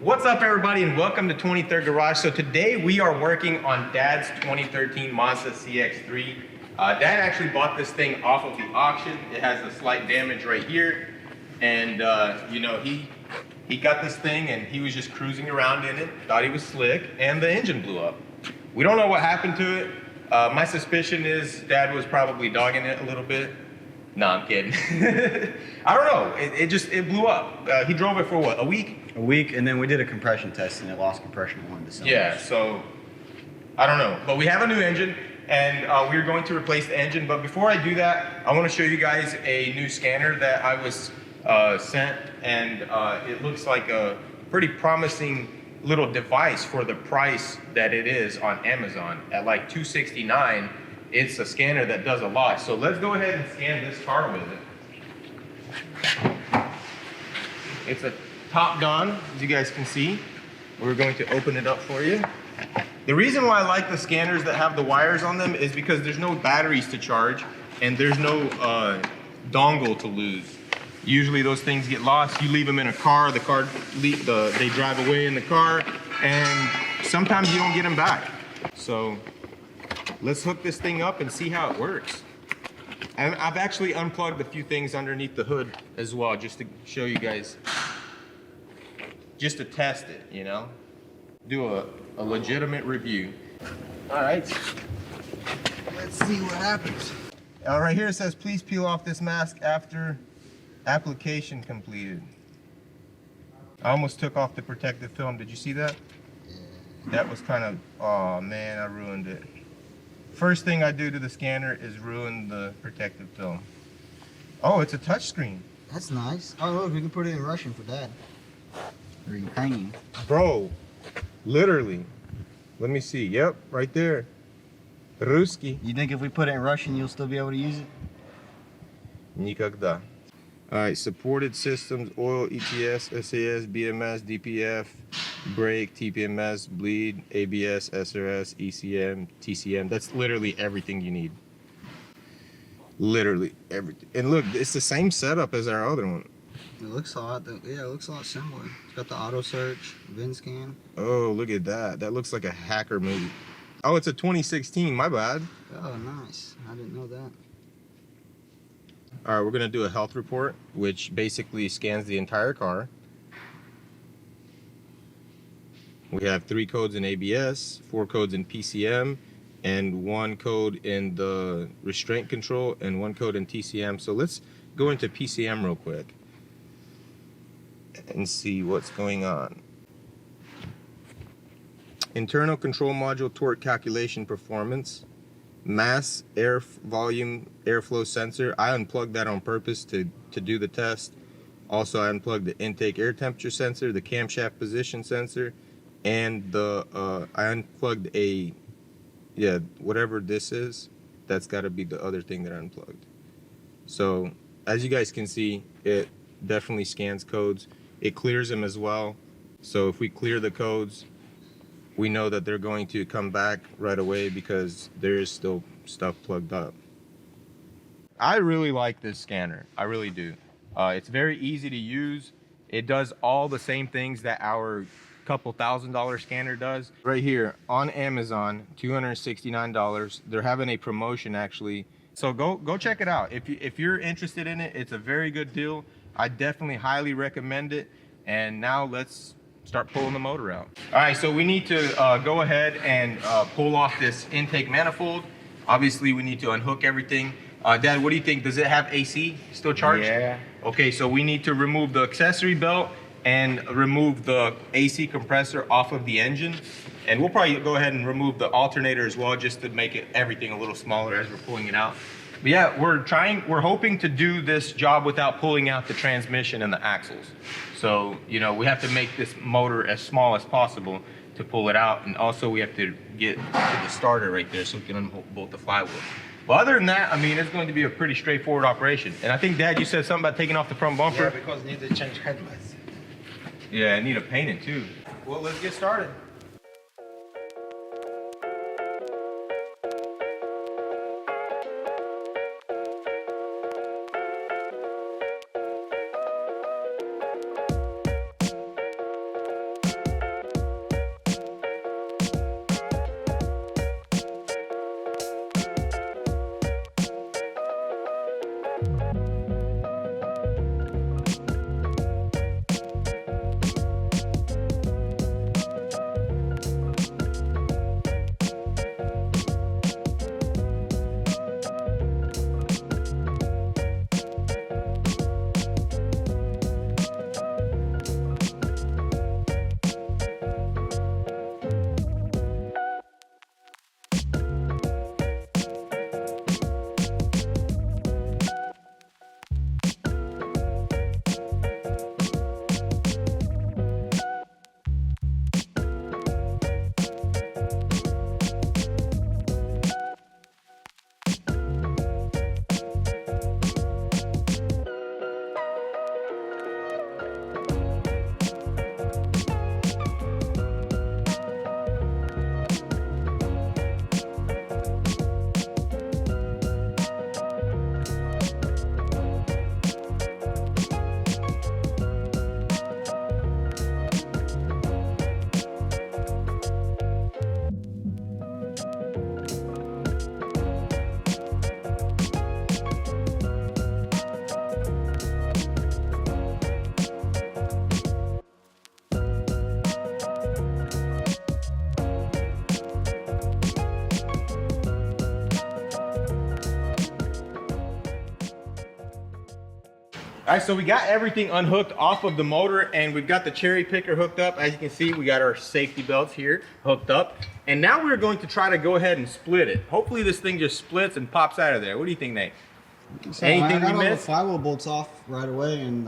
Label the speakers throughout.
Speaker 1: What's up, everybody, and welcome to 23rd Garage. So today we are working on Dad's 2013 Mazda Cx-3. Dad actually bought this thing off of the auction. It has a slight damage right here, and you know, he got this thing and he was just cruising around in it, thought he was slick, and the engine blew up. We don't know what happened to it. My suspicion is Dad was probably dogging it a little bit. No, I'm kidding. I don't know. It blew up. He drove it for what, a week?
Speaker 2: A week, and then we did a compression test, and it lost compression in one of the cylinders.
Speaker 1: Yeah, so I don't know. But we have a new engine, and we're going to replace the engine. But before I do that, I want to show you guys a new scanner that I was sent, and it looks like a pretty promising little device for the price that it is on Amazon. At like $269, it's a scanner that does a lot. So let's go ahead and scan this car with it. It's a Top Gun, as you guys can see. We're going to open it up for you. The reason why I like the scanners that have the wires on them is because there's no batteries to charge and there's no dongle to lose. Usually those things get lost. You leave them in a car, they drive away in the car, and sometimes you don't get them back. So let's hook this thing up and see how it works. And I've actually unplugged a few things underneath the hood as well, just to show you guys. Just to test it, you know? Do a legitimate review. All right, let's see what happens. Right here it says, please peel off this mask after application completed. I almost took off the protective film. Did you see that? Yeah. That was kind of, oh man, I ruined it. First thing I do to the scanner is ruin the protective film. Oh, it's a touch screen.
Speaker 2: That's nice. Oh, look, we can put it in Russian for Dad. Or Ukrainian.
Speaker 1: Bro, literally. Let me see. Yep, right there. Ruski.
Speaker 2: You think if we put it in Russian, you'll still be able to use it?
Speaker 1: Никогда. All right, supported systems, oil, ETS, SAS, BMS, DPF, brake, TPMS, bleed, ABS, SRS, ECM, TCM. That's literally everything you need. Literally everything. And look, it's the same setup as our other one.
Speaker 2: It looks a lot, yeah, it looks a lot similar. It's got the auto search, VIN scan.
Speaker 1: Oh, look at that. That looks like a hacker movie. Oh, it's a 2016, my bad.
Speaker 2: Oh, nice. I didn't know that.
Speaker 1: All right, we're gonna do a health report, which basically scans the entire car. We have 3 codes in ABS, 4 codes in PCM, and 1 code in the restraint control, and 1 code in TCM. So let's go into PCM real quick and see what's going on. Internal control module torque calculation performance, mass air volume airflow sensor. I unplugged that on purpose to do the test. Also, I unplugged the intake air temperature sensor, the camshaft position sensor, and I unplugged whatever this is. That's got to be the other thing that I unplugged. So as you guys can see, it definitely scans codes. It clears them as well. So if we clear the codes, we know that they're going to come back right away because there is still stuff plugged up. I really like this scanner. I really do. It's very easy to use. It does all the same things that our couple $1,000 scanner does. Right here on Amazon, $269. They're having a promotion actually. So go check it out. If you're interested in it, it's a very good deal. I definitely highly recommend it. And now let's start pulling the motor out. All right, so we need to go ahead and pull off this intake manifold. Obviously, we need to unhook everything. Dad, what do you think? Does it have AC still charged?
Speaker 2: Yeah.
Speaker 1: Okay, so we need to remove the accessory belt and remove the AC compressor off of the engine. And we'll probably go ahead and remove the alternator as well, just to make everything a little smaller as we're pulling it out. But yeah, we're hoping to do this job without pulling out the transmission and the axles. So, you know, we have to make this motor as small as possible to pull it out. And also we have to get to the starter right there so we can unbolt the flywheel. But other than that, I mean, it's going to be a pretty straightforward operation. And I think, Dad, you said something about taking off the front bumper.
Speaker 3: Yeah, because need to change headlights.
Speaker 1: Yeah, I need a painting too. Well, let's get started. All right, so we got everything unhooked off of the motor, and we've got the cherry picker hooked up. As you can see, we got our safety belts here hooked up. And now we're going to try to go ahead and split it. Hopefully this thing just splits and pops out of there. What do you think, Nate?
Speaker 2: So
Speaker 1: Anything
Speaker 2: I got
Speaker 1: we
Speaker 2: all the
Speaker 1: missed?
Speaker 2: flywheel bolts off right away, and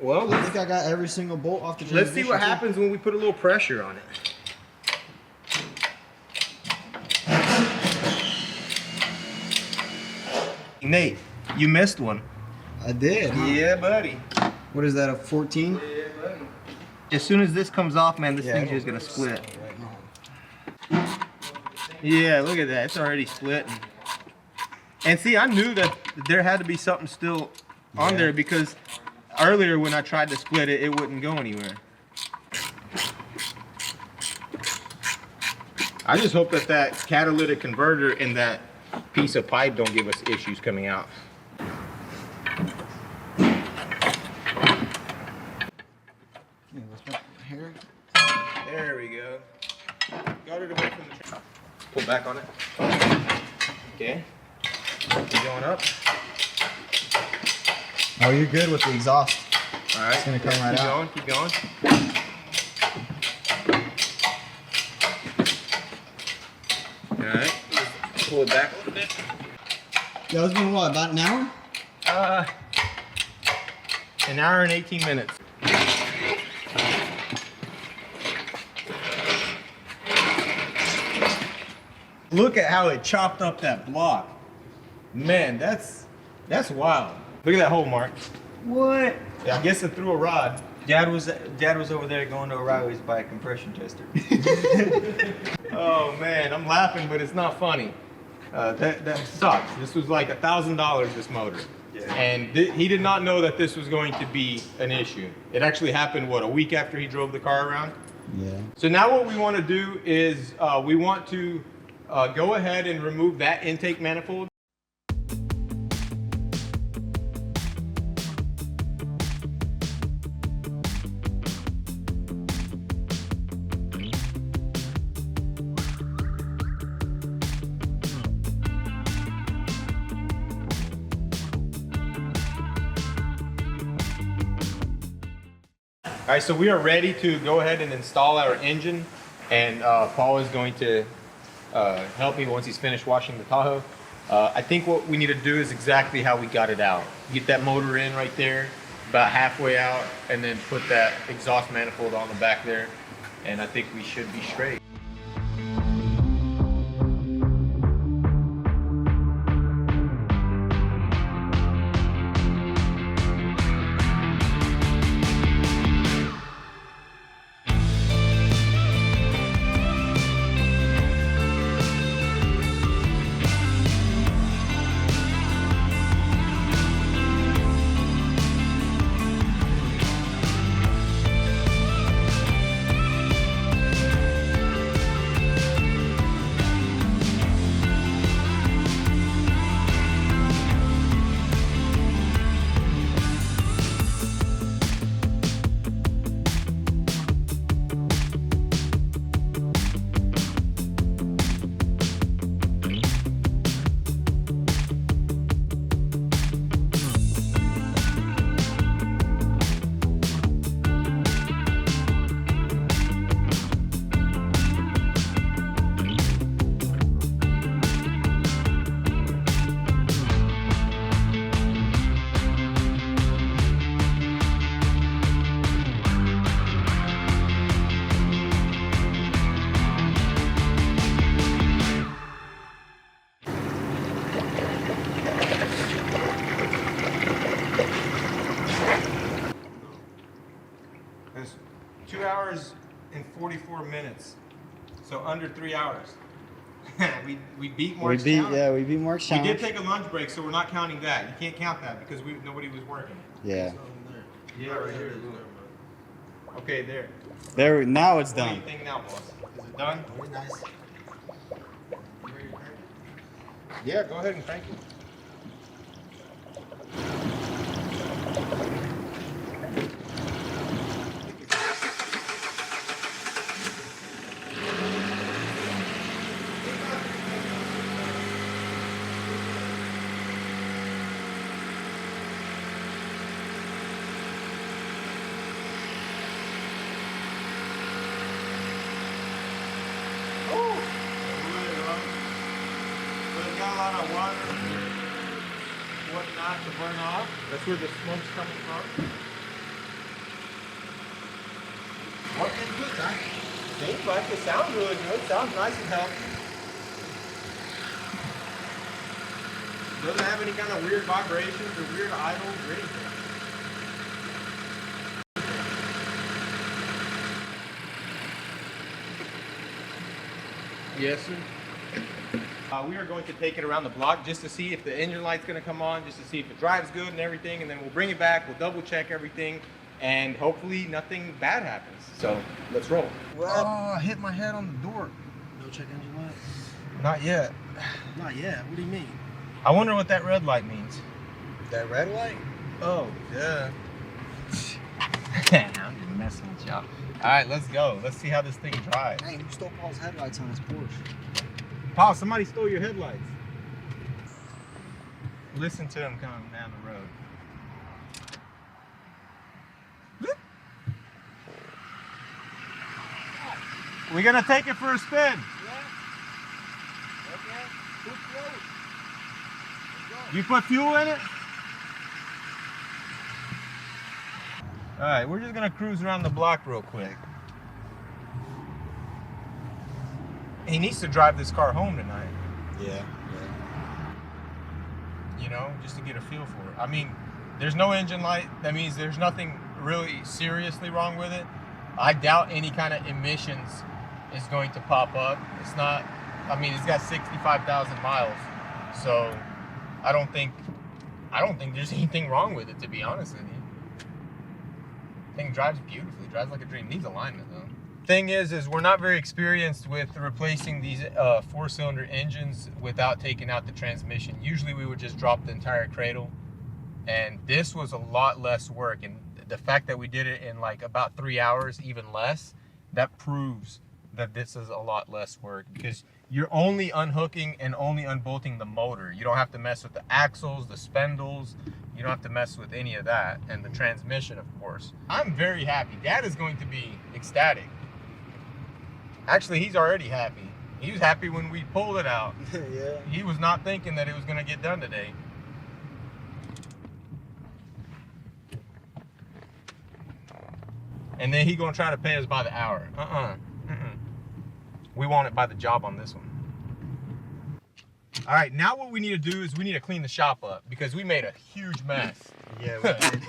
Speaker 1: Well,
Speaker 2: I think I got every single bolt off the
Speaker 1: let's see what
Speaker 2: transmission, too.
Speaker 1: happens when we put a little pressure on it. Nate, you missed one.
Speaker 2: I did. Huh?
Speaker 1: Yeah, buddy.
Speaker 2: What is that, a 14?
Speaker 1: Yeah, buddy. As soon as this comes off, man, this
Speaker 2: Yeah,
Speaker 1: thing's just gonna split. Yeah, look at that. It's already split. And see, I knew that there had to be something still on there because earlier when I tried to split it, it wouldn't go anywhere. I just hope that that catalytic converter and that piece of pipe don't give us issues coming out.
Speaker 2: Here.
Speaker 1: There we go. Got it away from the train. Pull back on it. Okay. Keep going up.
Speaker 2: Oh, you're good with the exhaust.
Speaker 1: All right.
Speaker 2: It's gonna come right out.
Speaker 1: Keep going. All right. Pull it back a little bit.
Speaker 2: Yeah, it's been what, about an hour?
Speaker 1: An hour and 18 minutes. Look at how it chopped up that block. Man, that's wild. Look at that hole, Mark.
Speaker 3: What?
Speaker 1: Yeah, I guess it threw a rod.
Speaker 3: Dad was over there going to O'Reilly's to buy a compression tester.
Speaker 1: Oh man, I'm laughing, but it's not funny. That sucks. This was like $1,000, this motor.
Speaker 3: Yeah.
Speaker 1: And he did not know that this was going to be an issue. It actually happened, what, a week after he drove the car around?
Speaker 2: Yeah.
Speaker 1: So now what we want to do is we want to go ahead and remove that intake manifold. All right, so we are ready to go ahead and install our engine, and Paul is going to help me once he's finished washing the Tahoe. I think what we need to do is exactly how we got it out. Get that motor in right there, about halfway out, and then put that exhaust manifold on the back there, and I think we should be straight. It's 2 hours and 44 minutes, so under 3 hours. we beat Mark's count.
Speaker 2: We beat Mark's
Speaker 1: We
Speaker 2: challenge.
Speaker 1: did take a lunch break, so we're not counting that. You can't count that because nobody was working.
Speaker 2: Yeah.
Speaker 1: Yeah, right here. Okay, there.
Speaker 2: There, now it's
Speaker 1: What do
Speaker 2: done.
Speaker 1: you think now, boss? Is it done?
Speaker 3: Very nice.
Speaker 1: Yeah, go ahead and crank it. lot of water, whatnot to burn off. That's where the smoke's coming from. Working good, huh? Seems like it sounds really good. Sounds nice and healthy. Doesn't have any kind of weird vibrations or weird idles or anything. Yes, sir. We are going to take it around the block just to see if the engine light's going to come on, just to see if it drives good and everything, and then we'll bring it back, we'll double check everything, and hopefully nothing bad happens. So let's roll.
Speaker 2: Well,
Speaker 1: I hit my head on the door.
Speaker 2: no check engine light.
Speaker 1: Not yet.
Speaker 2: Not yet. What do you mean?
Speaker 1: I wonder what that red light means.
Speaker 2: That red light?
Speaker 1: Oh, yeah. I'm just messing with y'all. All right, let's go. Let's see how this thing drives.
Speaker 2: Hey, who stole Paul's headlights on his Porsche?
Speaker 1: Paul, somebody stole your headlights. Listen to him coming down the road. We're gonna take it for a spin.
Speaker 2: Yeah. Okay. Who's close? Let's go.
Speaker 1: You put fuel in it? All right, we're just gonna cruise around the block real quick. He needs to drive this car home tonight.
Speaker 2: Yeah.
Speaker 1: You know, just to get a feel for it. I mean, there's no engine light. That means there's nothing really seriously wrong with it. I doubt any kind of emissions is going to pop up. It's not, I mean, it's got 65,000 miles. So I don't think there's anything wrong with it, to be honest with you. Thing drives beautifully, drives like a dream. Needs alignment though. Thing is we're not very experienced with replacing these 4-cylinder engines without taking out the transmission. Usually we would just drop the entire cradle, and this was a lot less work, and the fact that we did it in like about 3 hours, even less, that proves that this is a lot less work, because you're only unhooking and only unbolting the motor. You don't have to mess with the axles, the spindles. You don't have to mess with any of that, and the transmission, of course. I'm very happy. Dad is going to be ecstatic. Actually, he's already happy. He was happy when we pulled it out.
Speaker 2: Yeah.
Speaker 1: He was not thinking that it was going to get done today. And then he going to try to pay us by the hour. We want it by the job on this one. All right, now what we need to do is we need to clean the shop up, because we made a huge mess.
Speaker 2: Yeah, we did.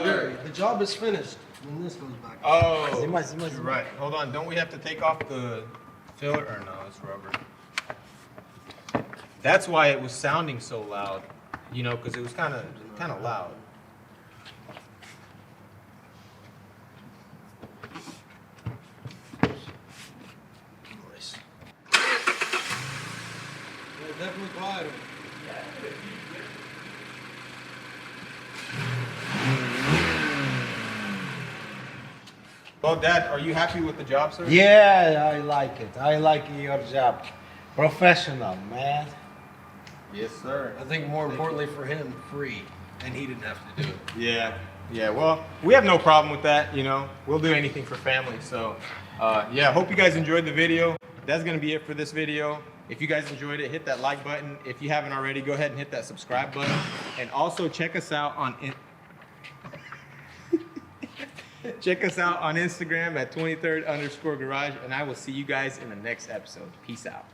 Speaker 2: Yuri, the job is finished when this goes back.
Speaker 1: Oh,
Speaker 2: You're
Speaker 1: right. Hold on. Don't we have to take off the filler? Or no, it's rubber. That's why it was sounding so loud, you know, because it was kind of loud.
Speaker 2: Nice. Yeah, definitely quiet.
Speaker 1: Well, Dad, are you happy with the job, sir?
Speaker 4: Yeah, I like it. I like your job. Professional, man.
Speaker 1: Yes, sir.
Speaker 2: I think more importantly for him, free, and he didn't have to do it.
Speaker 1: Yeah. Well, we have no problem with that. You know, we'll do anything for family. So, yeah. Hope you guys enjoyed the video. That's gonna be it for this video. If you guys enjoyed it, hit that like button. If you haven't already, go ahead and hit that subscribe button. And also check us out on Instagram at 23rd_garage, and I will see you guys in the next episode. Peace out.